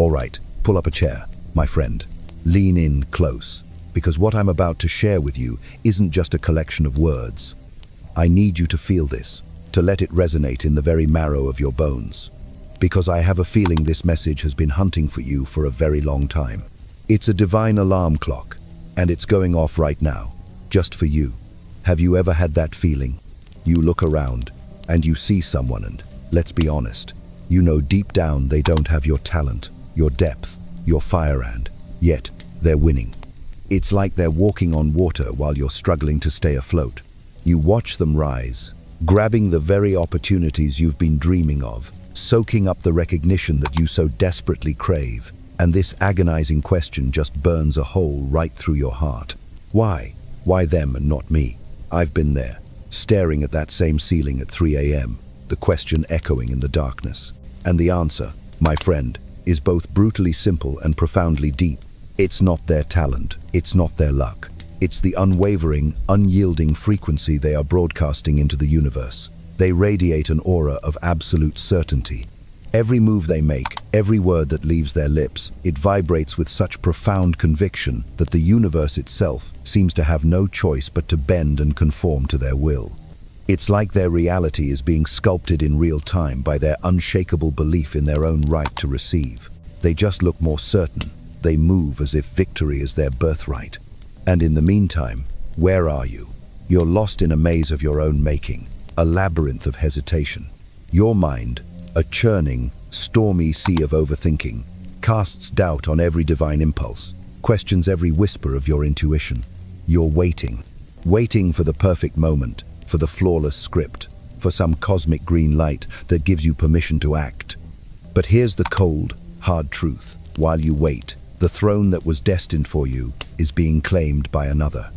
All right, pull up a chair, my friend. Lean in close, because what I'm about to share with you isn't just a collection of words. I need you to feel this, to let it resonate in the very marrow of your bones. Because I have a feeling this message has been hunting for you for a very long time. It's a divine alarm clock, and it's going off right now, just for you. Have you ever had that feeling? You look around, and you see someone, and let's be honest, you know deep down they don't have your talent, your depth, your fire, and yet they're winning. It's like they're walking on water while you're struggling to stay afloat. You watch them rise, grabbing the very opportunities you've been dreaming of, soaking up the recognition that you so desperately crave, and this agonizing question just burns a hole right through your heart. Why? Why them and not me? I've been there, staring at that same ceiling at 3 a.m., the question echoing in the darkness. And the answer, my friend, is both brutally simple and profoundly deep. It's not their talent, it's not their luck. It's the unwavering, unyielding frequency they are broadcasting into the universe. They radiate an aura of absolute certainty. Every move they make, every word that leaves their lips, it vibrates with such profound conviction that the universe itself seems to have no choice but to bend and conform to their will. It's like their reality is being sculpted in real time by their unshakable belief in their own right to receive. They just look more certain. They move as if victory is their birthright. And in the meantime, where are you? You're lost in a maze of your own making, a labyrinth of hesitation. Your mind, a churning, stormy sea of overthinking, casts doubt on every divine impulse, questions every whisper of your intuition. You're waiting for the perfect moment, for the flawless script, for some cosmic green light that gives you permission to act. But here's the cold, hard truth. While you wait, the throne that was destined for you is being claimed by another.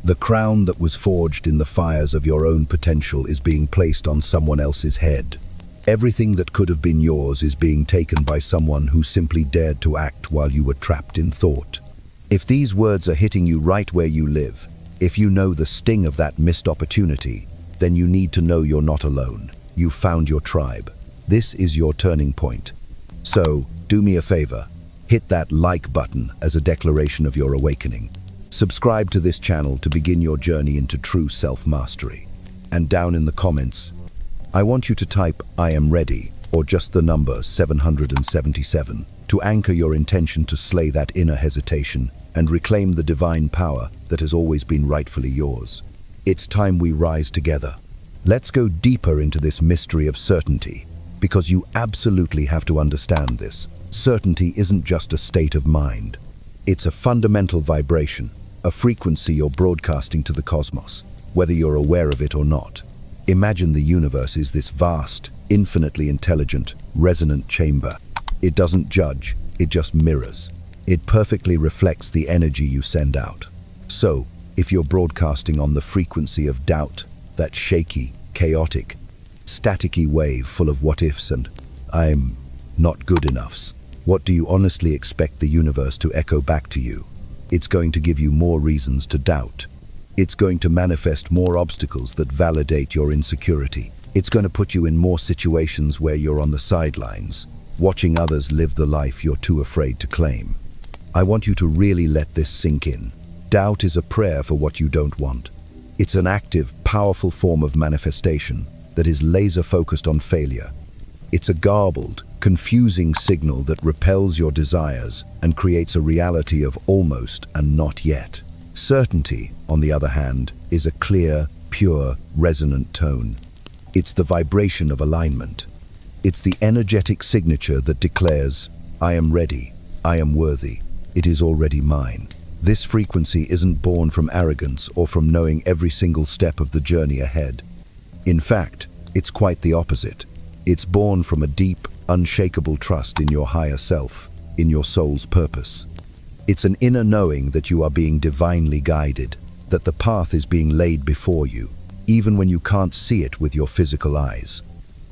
The crown that was forged in the fires of your own potential is being placed on someone else's head. Everything that could have been yours is being taken by someone who simply dared to act while you were trapped in thought. If these words are hitting you right where you live, if you know the sting of that missed opportunity, then you need to know you're not alone. You've found your tribe. This is your turning point. So, do me a favor. Hit that like button as a declaration of your awakening. Subscribe to this channel to begin your journey into true self-mastery. And down in the comments, I want you to type "I am ready" or just the number 777 to anchor your intention to slay that inner hesitation and reclaim the divine power that has always been rightfully yours. It's time we rise together. Let's go deeper into this mystery of certainty, because you absolutely have to understand this. Certainty isn't just a state of mind. It's a fundamental vibration, a frequency you're broadcasting to the cosmos, whether you're aware of it or not. Imagine the universe is this vast, infinitely intelligent, resonant chamber. It doesn't judge, it just mirrors. It perfectly reflects the energy you send out. So, if you're broadcasting on the frequency of doubt, that shaky, chaotic, staticky wave full of what-ifs and "I'm not good enoughs," what do you honestly expect the universe to echo back to you? It's going to give you more reasons to doubt. It's going to manifest more obstacles that validate your insecurity. It's going to put you in more situations where you're on the sidelines, watching others live the life you're too afraid to claim. I want you to really let this sink in. Doubt is a prayer for what you don't want. It's an active, powerful form of manifestation that is laser-focused on failure. It's a garbled, confusing signal that repels your desires and creates a reality of almost and not yet. Certainty, on the other hand, is a clear, pure, resonant tone. It's the vibration of alignment. It's the energetic signature that declares, "I am ready, I am worthy, it is already mine." This frequency isn't born from arrogance or from knowing every single step of the journey ahead. In fact, it's quite the opposite. It's born from a deep, unshakable trust in your higher self, in your soul's purpose. It's an inner knowing that you are being divinely guided, that the path is being laid before you, even when you can't see it with your physical eyes.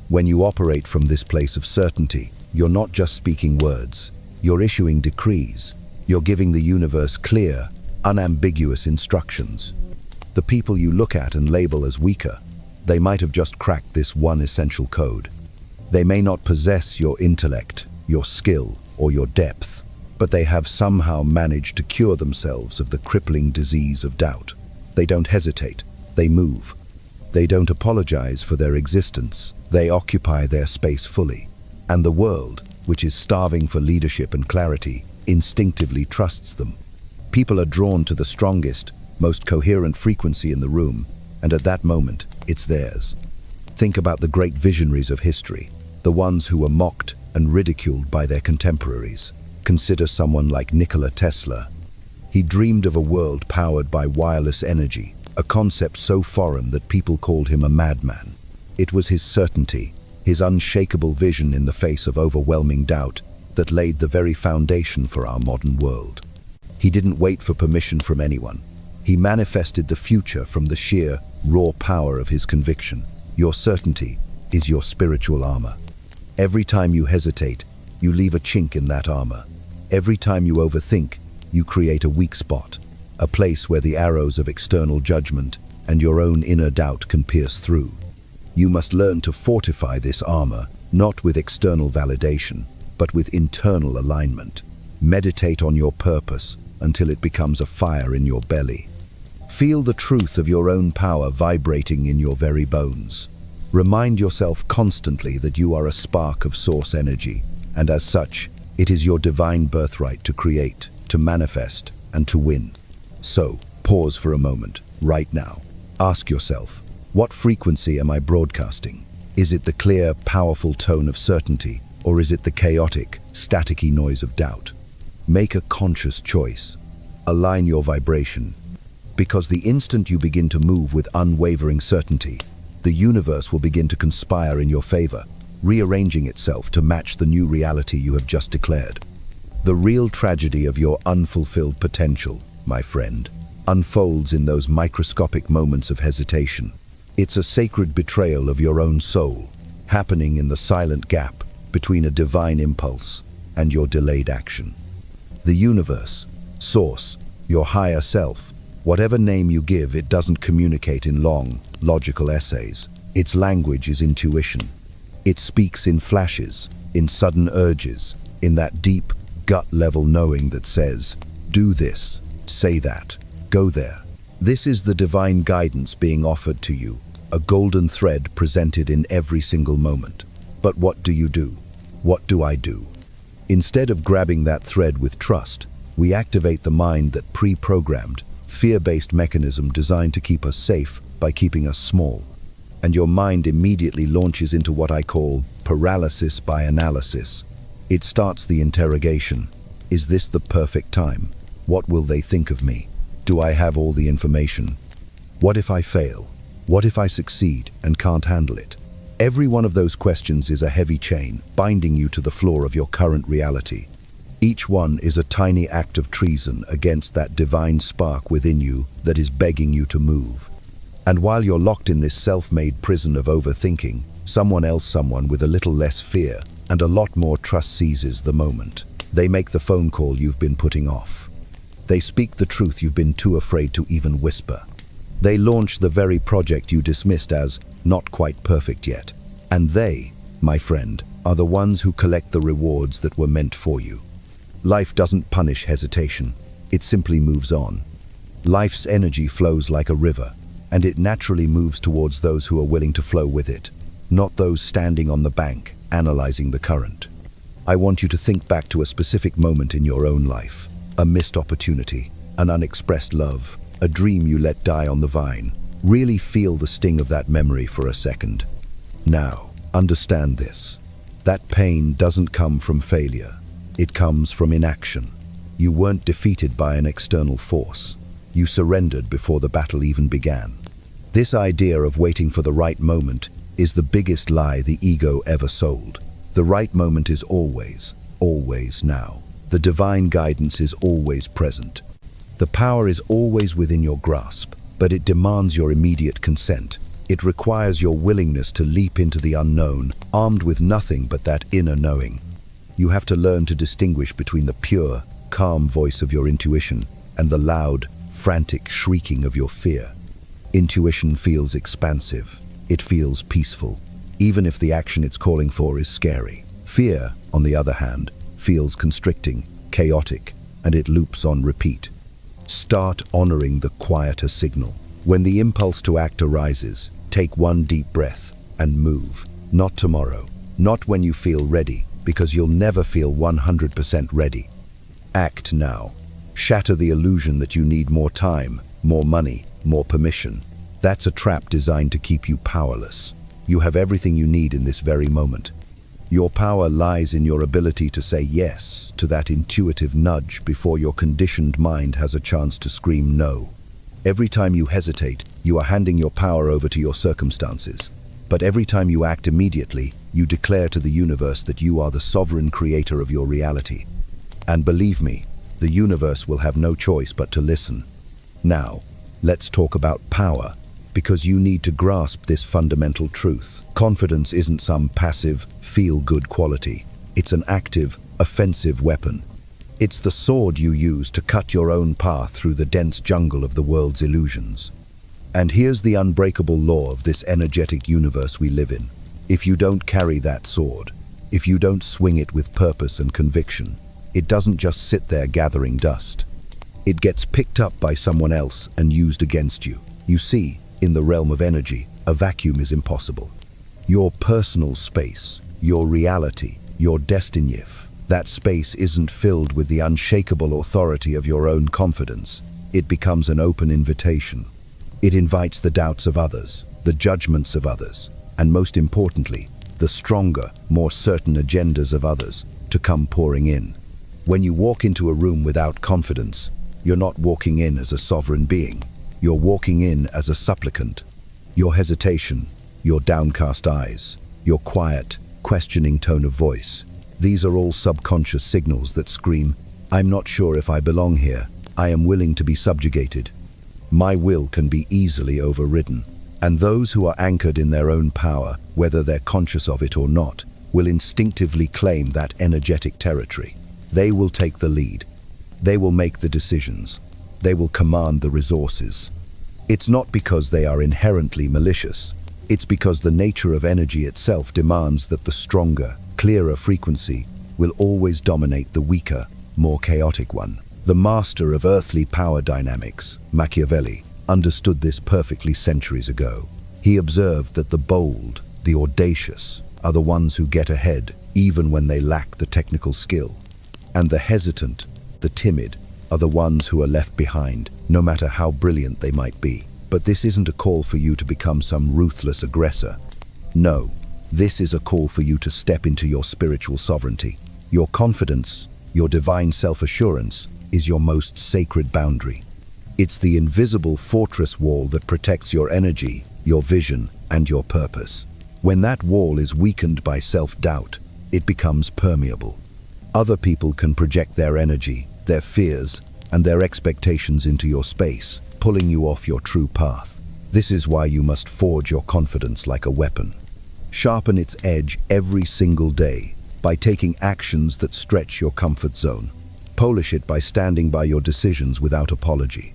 When you operate from this place of certainty, you're not just speaking words, you're issuing decrees. You're giving the universe clear, unambiguous instructions. The people you look at and label as weaker, they might have just cracked this one essential code. They may not possess your intellect, your skill, or your depth, but they have somehow managed to cure themselves of the crippling disease of doubt. They don't hesitate, they move. They don't apologize for their existence, they occupy their space fully. And the world, which is starving for leadership and clarity, instinctively trusts them. People are drawn to the strongest, most coherent frequency in the room, and at that moment, it's theirs. Think about the great visionaries of history, the ones who were mocked and ridiculed by their contemporaries. Consider someone like Nikola Tesla. He dreamed of a world powered by wireless energy, a concept so foreign that people called him a madman. It was his certainty, his unshakable vision in the face of overwhelming doubt, that laid the very foundation for our modern world. He didn't wait for permission from anyone. He manifested the future from the sheer, raw power of his conviction. Your certainty is your spiritual armor. Every time you hesitate, you leave a chink in that armor. Every time you overthink, you create a weak spot, a place where the arrows of external judgment and your own inner doubt can pierce through. You must learn to fortify this armor, not with external validation, but with internal alignment. Meditate on your purpose until it becomes a fire in your belly. Feel the truth of your own power vibrating in your very bones. Remind yourself constantly that you are a spark of source energy, and as such, it is your divine birthright to create, to manifest, and to win. So, pause for a moment, right now. Ask yourself, what frequency am I broadcasting? Is it the clear, powerful tone of certainty, or is it the chaotic, staticky noise of doubt? Make a conscious choice. Align your vibration. Because the instant you begin to move with unwavering certainty, the universe will begin to conspire in your favor, rearranging itself to match the new reality you have just declared. The real tragedy of your unfulfilled potential, my friend, unfolds in those microscopic moments of hesitation. It's a sacred betrayal of your own soul, happening in the silent gap between a divine impulse and your delayed action. The universe, source, your higher self, whatever name you give, it doesn't communicate in long, logical essays. Its language is intuition. It speaks in flashes, in sudden urges, in that deep, gut-level knowing that says, do this, say that, go there. This is the divine guidance being offered to you, a golden thread presented in every single moment. But what do you do? What do I do? Instead of grabbing that thread with trust, we activate the mind that pre-programmed, fear-based mechanism designed to keep us safe by keeping us small. And your mind immediately launches into what I call paralysis by analysis. It starts the interrogation. Is this the perfect time? What will they think of me? Do I have all the information? What if I fail? What if I succeed and can't handle it? Every one of those questions is a heavy chain, binding you to the floor of your current reality. Each one is a tiny act of treason against that divine spark within you that is begging you to move. And while you're locked in this self-made prison of overthinking, someone with a little less fear and a lot more trust seizes the moment. They make the phone call you've been putting off. They speak the truth you've been too afraid to even whisper. They launch the very project you dismissed as not quite perfect yet. And they, my friend, are the ones who collect the rewards that were meant for you. Life doesn't punish hesitation. It simply moves on. Life's energy flows like a river, and it naturally moves towards those who are willing to flow with it, not those standing on the bank, analyzing the current. I want you to think back to a specific moment in your own life, a missed opportunity, an unexpressed love, a dream you let die on the vine. Really feel the sting of that memory for a second. Now, understand this. That pain doesn't come from failure. It comes from inaction. You weren't defeated by an external force. You surrendered before the battle even began. This idea of waiting for the right moment is the biggest lie the ego ever sold. The right moment is always, always now. The divine guidance is always present. The power is always within your grasp, but it demands your immediate consent. It requires your willingness to leap into the unknown, armed with nothing but that inner knowing. You have to learn to distinguish between the pure, calm voice of your intuition and the loud, frantic shrieking of your fear. Intuition feels expansive. It feels peaceful, even if the action it's calling for is scary. Fear, on the other hand, feels constricting, chaotic, and it loops on repeat. Start honoring the quieter signal. When the impulse to act arises, take one deep breath and move. Not tomorrow, not when you feel ready, because you'll never feel 100% ready. Act now. Shatter the illusion that you need more time, more money, more permission. That's a trap designed to keep you powerless. You have everything you need in this very moment. Your power lies in your ability to say yes to that intuitive nudge before your conditioned mind has a chance to scream no. Every time you hesitate, you are handing your power over to your circumstances. But every time you act immediately, you declare to the universe that you are the sovereign creator of your reality. And believe me, the universe will have no choice but to listen. Now, let's talk about power, because you need to grasp this fundamental truth. Confidence isn't some passive, feel-good quality. It's an active, offensive weapon. It's the sword you use to cut your own path through the dense jungle of the world's illusions. And here's the unbreakable law of this energetic universe we live in. If you don't carry that sword, if you don't swing it with purpose and conviction, it doesn't just sit there gathering dust. It gets picked up by someone else and used against you. You see, in the realm of energy, a vacuum is impossible. Your personal space, your reality, your destiny, that space isn't filled with the unshakable authority of your own confidence. It becomes an open invitation. It invites the doubts of others, the judgments of others, and most importantly, the stronger, more certain agendas of others to come pouring in. When you walk into a room without confidence, you're not walking in as a sovereign being. You're walking in as a supplicant. Your hesitation, your downcast eyes, your quiet, questioning tone of voice, these are all subconscious signals that scream, "I'm not sure if I belong here. I am willing to be subjugated." My will can be easily overridden, and those who are anchored in their own power, whether they're conscious of it or not, will instinctively claim that energetic territory. They will take the lead. They will make the decisions. They will command the resources. It's not because they are inherently malicious. It's because the nature of energy itself demands that the stronger, clearer frequency will always dominate the weaker, more chaotic one. The master of earthly power dynamics, Machiavelli, understood this perfectly centuries ago. He observed that the bold, the audacious, are the ones who get ahead even when they lack the technical skill. And the hesitant, the timid, are the ones who are left behind, no matter how brilliant they might be. But this isn't a call for you to become some ruthless aggressor. No, this is a call for you to step into your spiritual sovereignty. Your confidence, your divine self-assurance, is your most sacred boundary. It's the invisible fortress wall that protects your energy, your vision, and your purpose. When that wall is weakened by self-doubt, it becomes permeable. Other people can project their energy, their fears, and their expectations into your space, pulling you off your true path. This is why you must forge your confidence like a weapon. Sharpen its edge every single day by taking actions that stretch your comfort zone. Polish it by standing by your decisions without apology.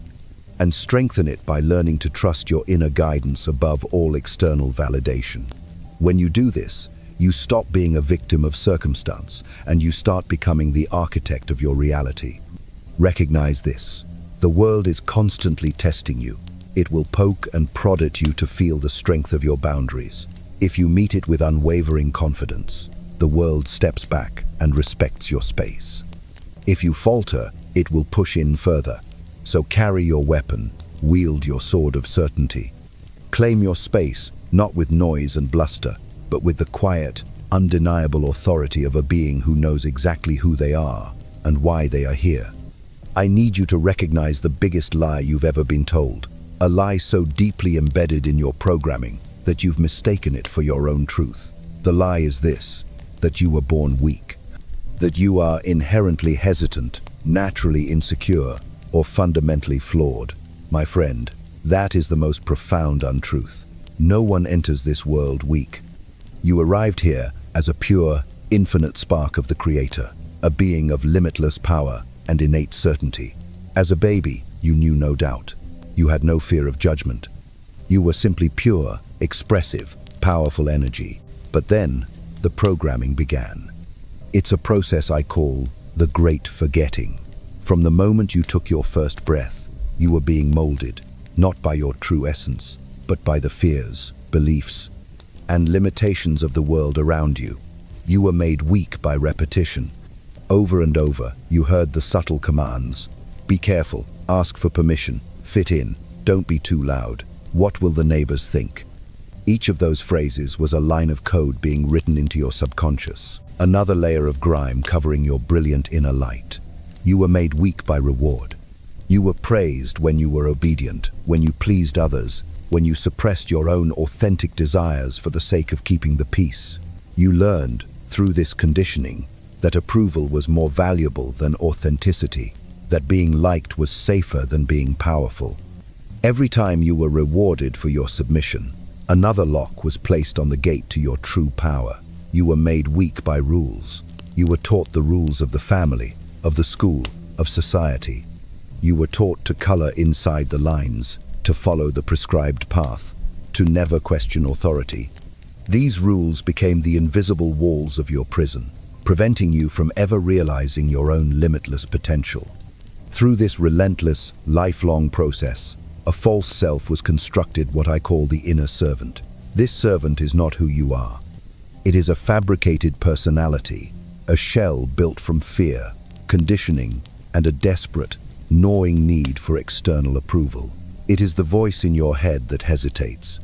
And strengthen it by learning to trust your inner guidance above all external validation. When you do this, you stop being a victim of circumstance and you start becoming the architect of your reality. Recognize this. The world is constantly testing you. It will poke and prod at you to feel the strength of your boundaries. If you meet it with unwavering confidence, the world steps back and respects your space. If you falter, it will push in further. So carry your weapon, wield your sword of certainty. Claim your space, not with noise and bluster, but with the quiet, undeniable authority of a being who knows exactly who they are and why they are here. I need you to recognize the biggest lie you've ever been told, a lie so deeply embedded in your programming that you've mistaken it for your own truth. The lie is this, that you were born weak, that you are inherently hesitant, naturally insecure, or fundamentally flawed. My friend, that is the most profound untruth. No one enters this world weak. You arrived here as a pure, infinite spark of the Creator, a being of limitless power and innate certainty. As a baby, you knew no doubt. You had no fear of judgment. You were simply pure, expressive, powerful energy. But then, the programming began. It's a process I call the Great Forgetting. From the moment you took your first breath, you were being molded, not by your true essence, but by the fears, beliefs, and limitations of the world around you. You were made weak by repetition. Over and over, you heard the subtle commands. Be careful, ask for permission, fit in, don't be too loud. What will the neighbors think? Each of those phrases was a line of code being written into your subconscious, another layer of grime covering your brilliant inner light. You were made weak by reward. You were praised when you were obedient, when you pleased others, when you suppressed your own authentic desires for the sake of keeping the peace. You learned, through this conditioning, that approval was more valuable than authenticity, that being liked was safer than being powerful. Every time you were rewarded for your submission, another lock was placed on the gate to your true power. You were made weak by rules. You were taught the rules of the family, of the school, of society. You were taught to color inside the lines, to follow the prescribed path, to never question authority. These rules became the invisible walls of your prison, preventing you from ever realizing your own limitless potential. Through this relentless, lifelong process, a false self was constructed, what I call the inner servant. This servant is not who you are. It is a fabricated personality, a shell built from fear, conditioning, and a desperate, gnawing need for external approval. It is the voice in your head that hesitates.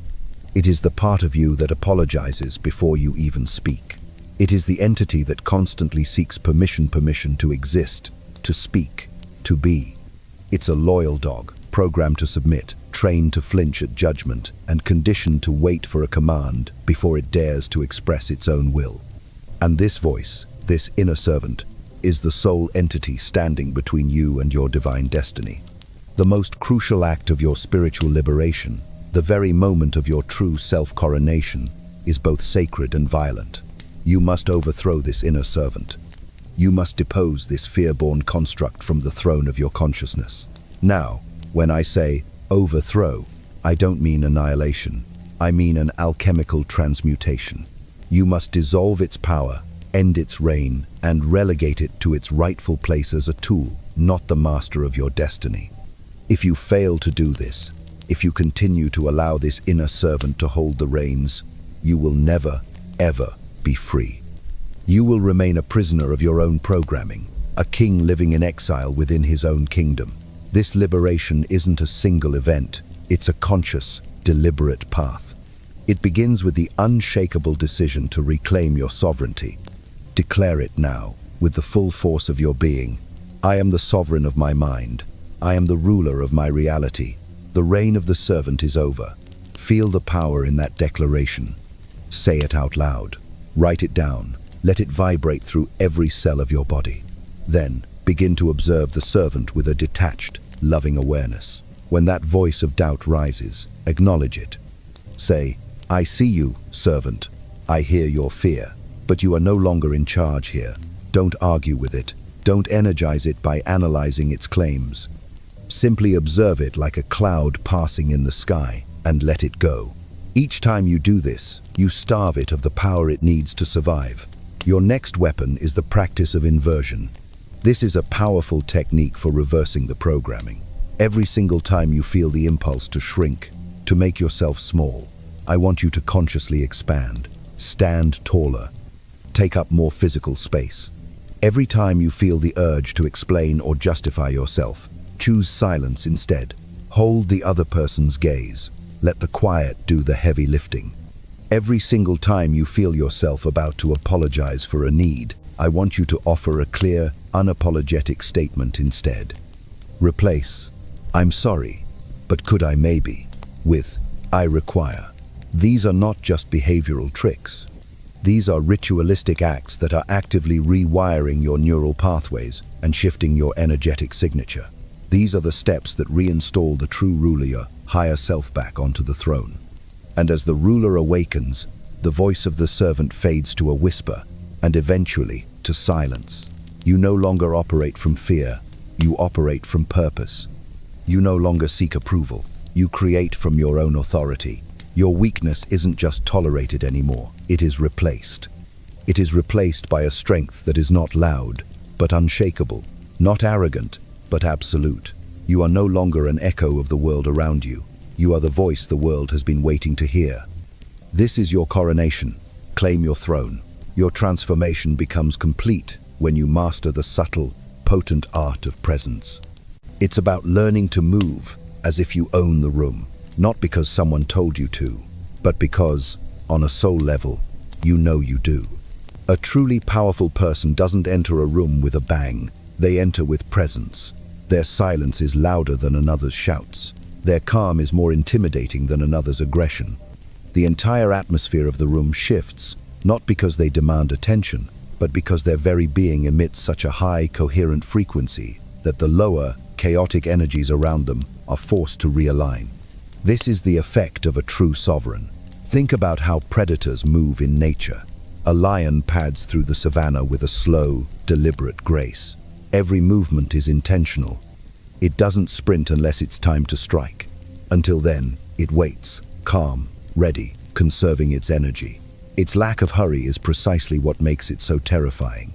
It is the part of you that apologizes before you even speak. It is the entity that constantly seeks permission to exist, to speak, to be. It's a loyal dog, programmed to submit, trained to flinch at judgment, and conditioned to wait for a command before it dares to express its own will. And this voice, this inner servant, is the sole entity standing between you and your divine destiny. The most crucial act of your spiritual liberation, the very moment of your true self-coronation, is both sacred and violent. You must overthrow this inner servant. You must depose this fear-born construct from the throne of your consciousness. Now, when I say overthrow, I don't mean annihilation. I mean an alchemical transmutation. You must dissolve its power, end its reign, and relegate it to its rightful place as a tool, not the master of your destiny. If you fail to do this, if you continue to allow this inner servant to hold the reins, you will never, ever be free. You will remain a prisoner of your own programming, a king living in exile within his own kingdom. This liberation isn't a single event, it's a conscious, deliberate path. It begins with the unshakable decision to reclaim your sovereignty. Declare it now, with the full force of your being. I am the sovereign of my mind. I am the ruler of my reality. The reign of the servant is over. Feel the power in that declaration. Say it out loud. Write it down. Let it vibrate through every cell of your body. Then, begin to observe the servant with a detached, loving awareness. When that voice of doubt rises, acknowledge it. Say, I see you, servant. I hear your fear. But you are no longer in charge here. Don't argue with it. Don't energize it by analyzing its claims. Simply observe it like a cloud passing in the sky and let it go. Each time you do this, you starve it of the power it needs to survive. Your next weapon is the practice of inversion. This is a powerful technique for reversing the programming. Every single time you feel the impulse to shrink, to make yourself small, I want you to consciously expand, stand taller, take up more physical space. Every time you feel the urge to explain or justify yourself, choose silence instead. Hold the other person's gaze. Let the quiet do the heavy lifting. Every single time you feel yourself about to apologize for a need, I want you to offer a clear, unapologetic statement instead. Replace, I'm sorry, but could I maybe, with, I require. These are not just behavioral tricks. These are ritualistic acts that are actively rewiring your neural pathways and shifting your energetic signature. These are the steps that reinstall the true ruler, your higher self, back onto the throne. And as the ruler awakens, the voice of the servant fades to a whisper, and eventually to silence. You no longer operate from fear, you operate from purpose. You no longer seek approval, you create from your own authority. Your weakness isn't just tolerated anymore, it is replaced. It is replaced by a strength that is not loud, but unshakable, not arrogant, but absolute. You are no longer an echo of the world around you. You are the voice the world has been waiting to hear. This is your coronation. Claim your throne. Your transformation becomes complete when you master the subtle, potent art of presence. It's about learning to move as if you own the room, not because someone told you to, but because, on a soul level, you know you do. A truly powerful person doesn't enter a room with a bang. They enter with presence. Their silence is louder than another's shouts. Their calm is more intimidating than another's aggression. The entire atmosphere of the room shifts, not because they demand attention, but because their very being emits such a high, coherent frequency that the lower, chaotic energies around them are forced to realign. This is the effect of a true sovereign. Think about how predators move in nature. A lion pads through the savannah with a slow, deliberate grace. Every movement is intentional. It doesn't sprint unless it's time to strike. Until then, it waits, calm, ready, conserving its energy. Its lack of hurry is precisely what makes it so terrifying.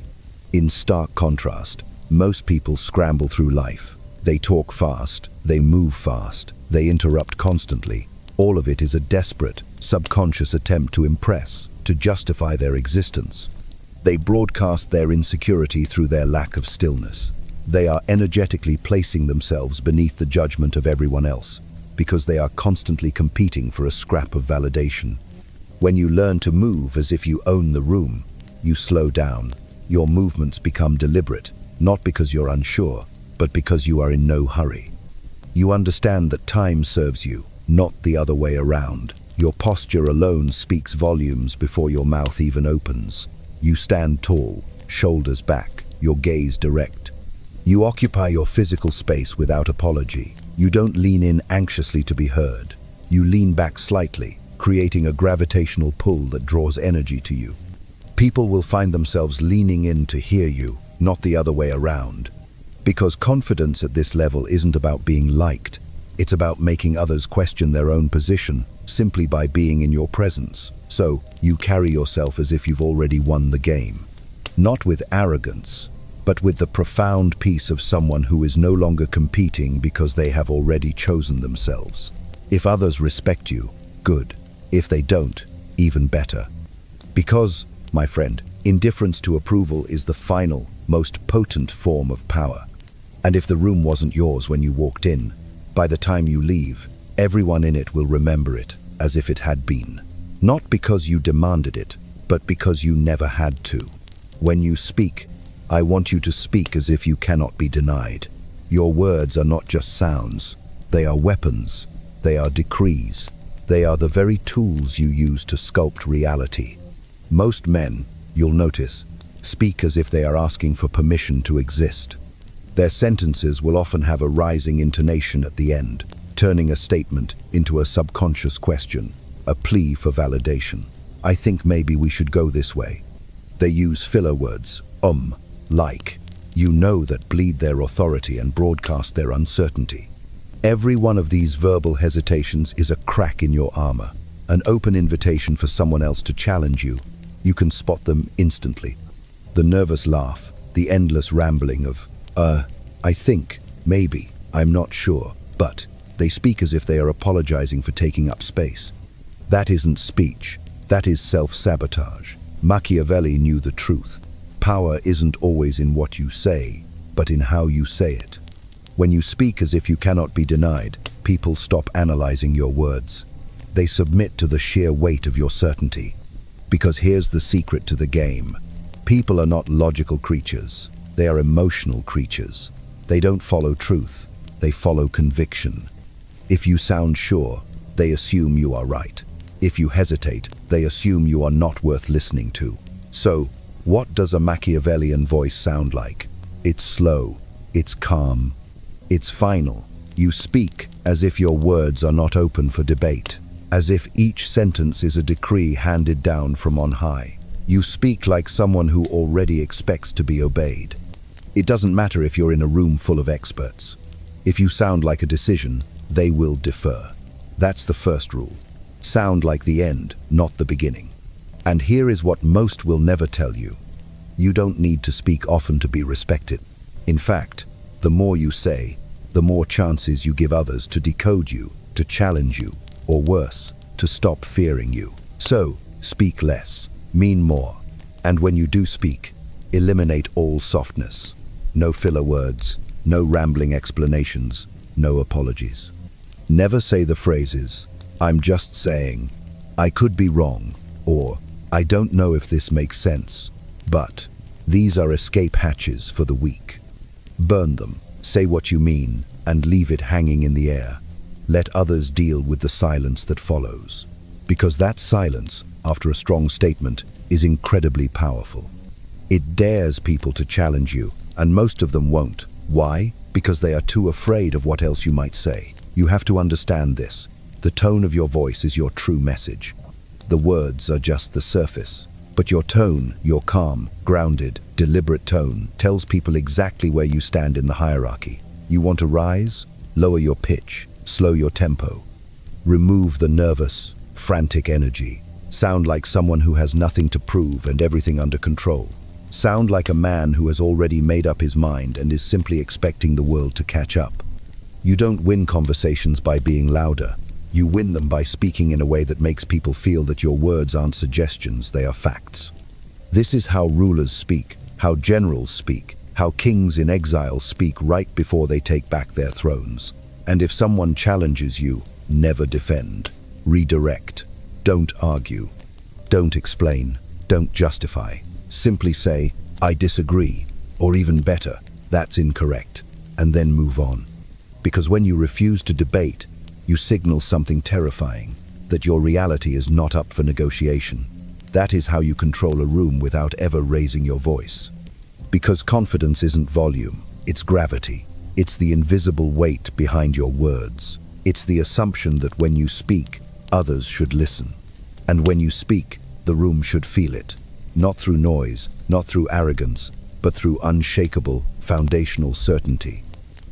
In stark contrast, most people scramble through life. They talk fast, they move fast, they interrupt constantly. All of it is a desperate, subconscious attempt to impress, to justify their existence. They broadcast their insecurity through their lack of stillness. They are energetically placing themselves beneath the judgment of everyone else, because they are constantly competing for a scrap of validation. When you learn to move as if you own the room, you slow down. Your movements become deliberate, not because you're unsure, but because you are in no hurry. You understand that time serves you, not the other way around. Your posture alone speaks volumes before your mouth even opens. You stand tall, shoulders back, your gaze direct. You occupy your physical space without apology. You don't lean in anxiously to be heard. You lean back slightly, creating a gravitational pull that draws energy to you. People will find themselves leaning in to hear you, not the other way around. Because confidence at this level isn't about being liked. It's about making others question their own position simply by being in your presence. So, you carry yourself as if you've already won the game. Not with arrogance, but with the profound peace of someone who is no longer competing because they have already chosen themselves. If others respect you, good. If they don't, even better. Because, my friend, indifference to approval is the final, most potent form of power. And if the room wasn't yours when you walked in, by the time you leave, everyone in it will remember it as if it had been. Not because you demanded it, but because you never had to. When you speak, I want you to speak as if you cannot be denied. Your words are not just sounds. They are weapons. They are decrees. They are the very tools you use to sculpt reality. Most men, you'll notice, speak as if they are asking for permission to exist. Their sentences will often have a rising intonation at the end, turning a statement into a subconscious question, a plea for validation. I think maybe we should go this way. They use filler words, like. You know that bleed their authority and broadcast their uncertainty. Every one of these verbal hesitations is a crack in your armor, an open invitation for someone else to challenge you. You can spot them instantly. The nervous laugh, the endless rambling of, I think, maybe, I'm not sure, but they speak as if they are apologizing for taking up space. That isn't speech, that is self-sabotage. Machiavelli knew the truth. Power isn't always in what you say, but in how you say it. When you speak as if you cannot be denied, people stop analyzing your words. They submit to the sheer weight of your certainty. Because here's the secret to the game. People are not logical creatures. They are emotional creatures. They don't follow truth. They follow conviction. If you sound sure, they assume you are right. If you hesitate, they assume you are not worth listening to. So, what does a Machiavellian voice sound like? It's slow. It's calm. It's final. You speak as if your words are not open for debate, as if each sentence is a decree handed down from on high. You speak like someone who already expects to be obeyed. It doesn't matter if you're in a room full of experts. If you sound like a decision, they will defer. That's the first rule. Sound like the end, not the beginning. And here is what most will never tell you. You don't need to speak often to be respected. In fact, the more you say, the more chances you give others to decode you, to challenge you, or worse, to stop fearing you. So, speak less, mean more. And when you do speak, eliminate all softness. No filler words, no rambling explanations, no apologies. Never say the phrases, "I'm just saying," "I could be wrong," or "I don't know if this makes sense." But these are escape hatches for the weak. Burn them, say what you mean, and leave it hanging in the air. Let others deal with the silence that follows. Because that silence, after a strong statement, is incredibly powerful. It dares people to challenge you, and most of them won't. Why? Because they are too afraid of what else you might say. You have to understand this. The tone of your voice is your true message. The words are just the surface. But your tone, your calm, grounded, deliberate tone, tells people exactly where you stand in the hierarchy. You want to rise? Lower your pitch, slow your tempo. Remove the nervous, frantic energy. Sound like someone who has nothing to prove and everything under control. Sound like a man who has already made up his mind and is simply expecting the world to catch up. You don't win conversations by being louder. You win them by speaking in a way that makes people feel that your words aren't suggestions, they are facts. This is how rulers speak, how generals speak, how kings in exile speak right before they take back their thrones. And if someone challenges you, never defend. Redirect. Don't argue. Don't explain. Don't justify. Simply say, "I disagree," or even better, "That's incorrect," and then move on. Because when you refuse to debate, you signal something terrifying, that your reality is not up for negotiation. That is how you control a room without ever raising your voice. Because confidence isn't volume, it's gravity. It's the invisible weight behind your words. It's the assumption that when you speak, others should listen. And when you speak, the room should feel it. Not through noise, not through arrogance, but through unshakable, foundational certainty.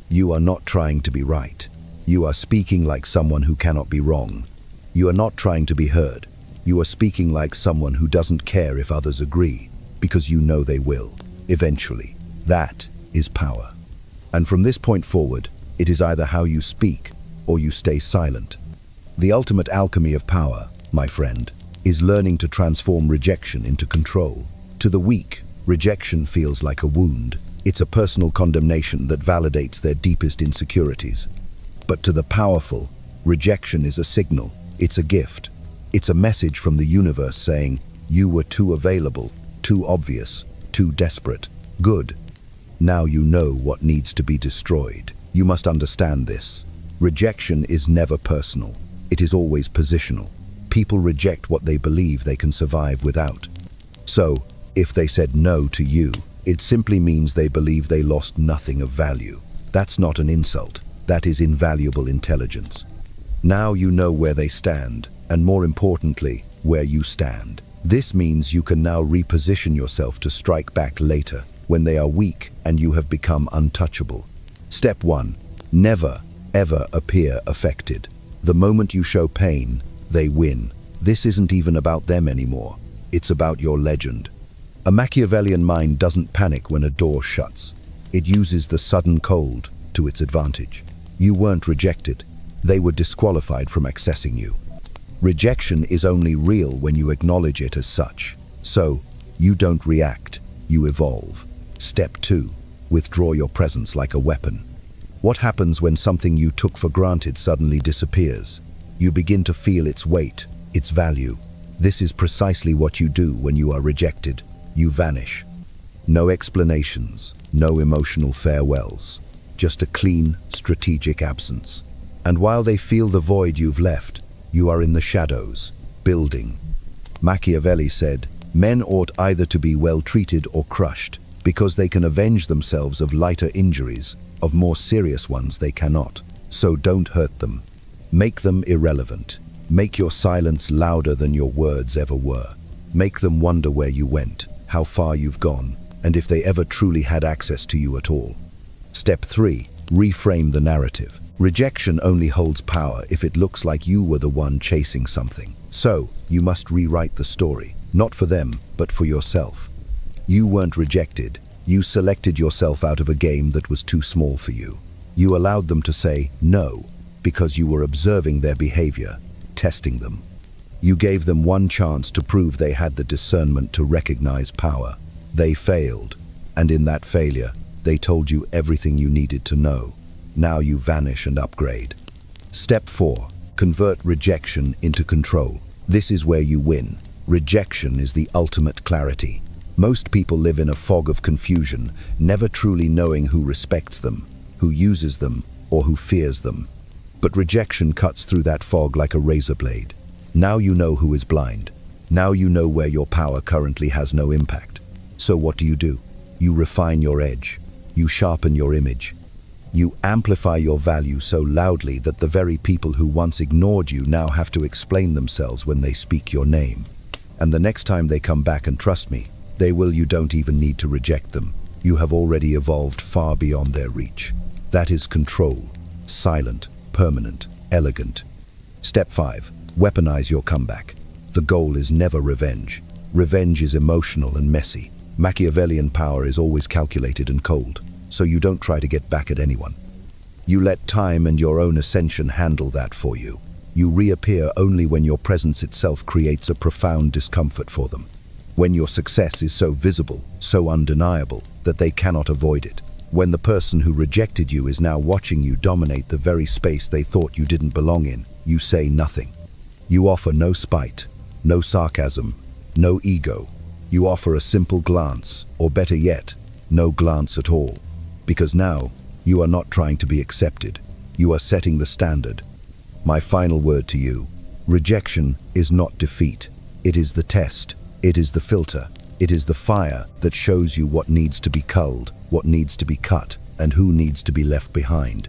You are not trying to be right. You are speaking like someone who cannot be wrong. You are not trying to be heard. You are speaking like someone who doesn't care if others agree, because you know they will, eventually. That is power. And from this point forward, it is either how you speak or you stay silent. The ultimate alchemy of power, my friend, is learning to transform rejection into control. To the weak, rejection feels like a wound. It's a personal condemnation that validates their deepest insecurities. But to the powerful, rejection is a signal. It's a gift. It's a message from the universe saying, "You were too available, too obvious, too desperate. Good. Now you know what needs to be destroyed." You must understand this. Rejection is never personal. It is always positional. People reject what they believe they can survive without. So, if they said no to you, it simply means they believe they lost nothing of value. That's not an insult. That is invaluable intelligence. Now you know where they stand, and more importantly, where you stand. This means you can now reposition yourself to strike back later, when they are weak and you have become untouchable. Step 1. Never, ever appear affected. The moment you show pain, they win. This isn't even about them anymore. It's about your legend. A Machiavellian mind doesn't panic when a door shuts. It uses the sudden cold to its advantage. You weren't rejected. They were disqualified from accessing you. Rejection is only real when you acknowledge it as such. So, you don't react, you evolve. Step 2. Withdraw your presence like a weapon. What happens when something you took for granted suddenly disappears? You begin to feel its weight, its value. This is precisely what you do when you are rejected. You vanish. No explanations, no emotional farewells. Just a clean, strategic absence. And while they feel the void you've left, you are in the shadows, building. Machiavelli said, "Men ought either to be well treated or crushed, because they can avenge themselves of lighter injuries, of more serious ones they cannot. So don't hurt them. Make them irrelevant. Make your silence louder than your words ever were. Make them wonder where you went, how far you've gone, and if they ever truly had access to you at all." Step 3. Reframe the narrative. Rejection only holds power if it looks like you were the one chasing something. So, you must rewrite the story, not for them, but for yourself. You weren't rejected. You selected yourself out of a game that was too small for you. You allowed them to say no, because you were observing their behavior, testing them. You gave them one chance to prove they had the discernment to recognize power. They failed, and in that failure, they told you everything you needed to know. Now you vanish and upgrade. Step 4. Convert rejection into control. This is where you win. Rejection is the ultimate clarity. Most people live in a fog of confusion, never truly knowing who respects them, who uses them, or who fears them. But rejection cuts through that fog like a razor blade. Now you know who is blind. Now you know where your power currently has no impact. So what do? You refine your edge. You sharpen your image. You amplify your value so loudly that the very people who once ignored you now have to explain themselves when they speak your name. And the next time they come back, and trust me, they will, you don't even need to reject them. You have already evolved far beyond their reach. That is control. Silent, permanent, elegant. Step 5. Weaponize your comeback. The goal is never revenge. Revenge is emotional and messy. Machiavellian power is always calculated and cold, so you don't try to get back at anyone. You let time and your own ascension handle that for you. You reappear only when your presence itself creates a profound discomfort for them. When your success is so visible, so undeniable, that they cannot avoid it. When the person who rejected you is now watching you dominate the very space they thought you didn't belong in, you say nothing. You offer no spite, no sarcasm, no ego. You offer a simple glance, or better yet, no glance at all. Because now, you are not trying to be accepted. You are setting the standard. My final word to you: rejection is not defeat. It is the test. It is the filter. It is the fire that shows you what needs to be culled, what needs to be cut, and who needs to be left behind.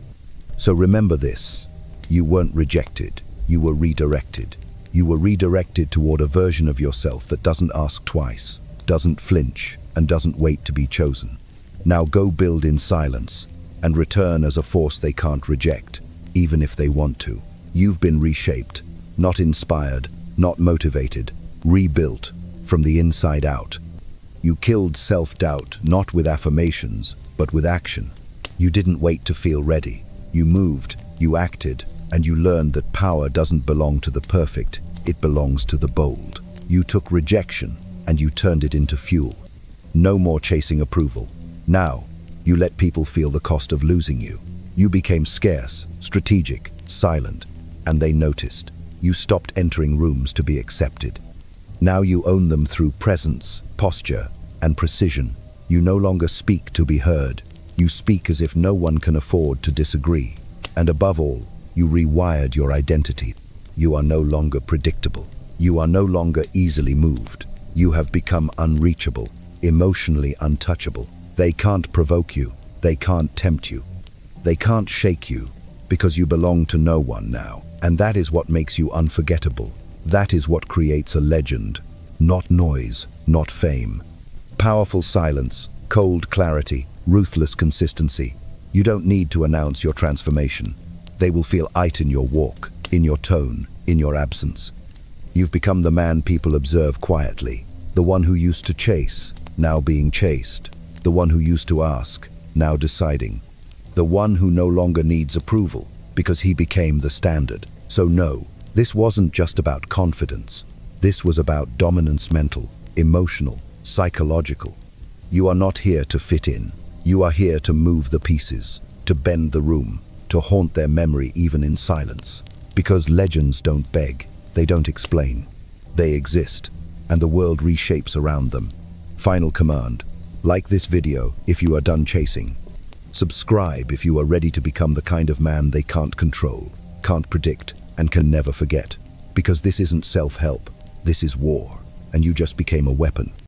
So remember this: you weren't rejected. You were redirected. You were redirected toward a version of yourself that doesn't ask twice, doesn't flinch, and doesn't wait to be chosen. Now go build in silence, and return as a force they can't reject, even if they want to. You've been reshaped, not inspired, not motivated, rebuilt from the inside out. You killed self-doubt, not with affirmations, but with action. You didn't wait to feel ready. You moved, you acted, and you learned that power doesn't belong to the perfect, it belongs to the bold. You took rejection, and you turned it into fuel. No more chasing approval. Now, you let people feel the cost of losing you. You became scarce, strategic, silent, and they noticed. You stopped entering rooms to be accepted. Now you own them through presence, posture, and precision. You no longer speak to be heard. You speak as if no one can afford to disagree. And above all, you rewired your identity. You are no longer predictable. You are no longer easily moved. You have become unreachable, emotionally untouchable. They can't provoke you. They can't tempt you. They can't shake you, because you belong to no one now. And that is what makes you unforgettable. That is what creates a legend. Not noise, not fame. Powerful silence, cold clarity, ruthless consistency. You don't need to announce your transformation. They will feel it in your walk, in your tone, in your absence. You've become the man people observe quietly. The one who used to chase, now being chased. The one who used to ask, now deciding. The one who no longer needs approval, because he became the standard. So no, this wasn't just about confidence. This was about dominance, mental, emotional, psychological. You are not here to fit in. You are here to move the pieces, to bend the room, to haunt their memory even in silence. Because legends don't beg, they don't explain. They exist, and the world reshapes around them. Final command: like this video if you are done chasing. Subscribe if you are ready to become the kind of man they can't control, can't predict, and can never forget. Because this isn't self-help, this is war, and you just became a weapon.